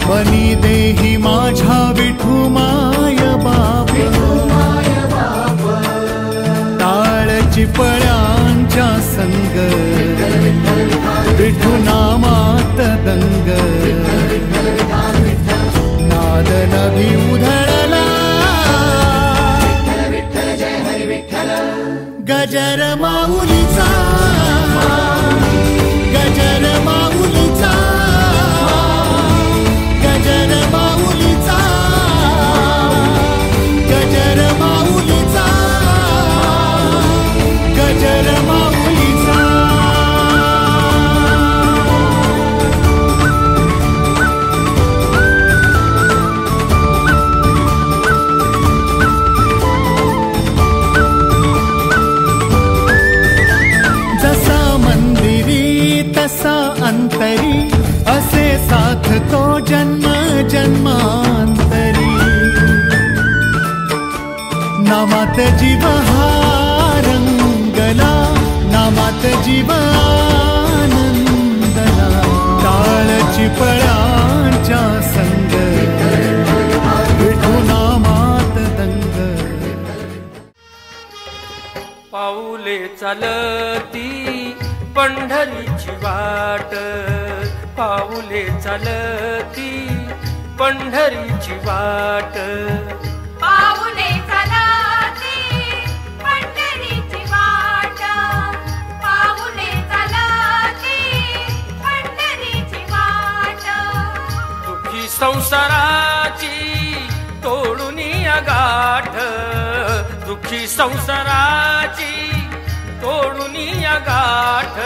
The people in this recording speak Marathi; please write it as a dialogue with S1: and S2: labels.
S1: बनी देही माझा विठू माय बाप टाळ चिपळ्यांच्या संग विठू नामात दंग नाद नभी उधळला गजर माऊलीचा गजर माऊलीचा गजर माऊलीचा गजर माऊलीचा गजर माऊलीचा जसा मंदिरी तसा अंतरी असे साथ तो जन्म जन्मांतरी नामात जीव हा रंगला नामात जीव आनंदला टाळ चिपळ्यांच्या संग विठू नामात दंग
S2: पाऊले चालती पंढरीची वाट पाऊले चालती पंढरीची वाट
S3: पाऊले चालती पंढरीची वाट पाऊले चालती पंढरीची वाट
S2: दुःखी संसाराची तोडून गाठ दुःखी संसाराची तोडून गाठ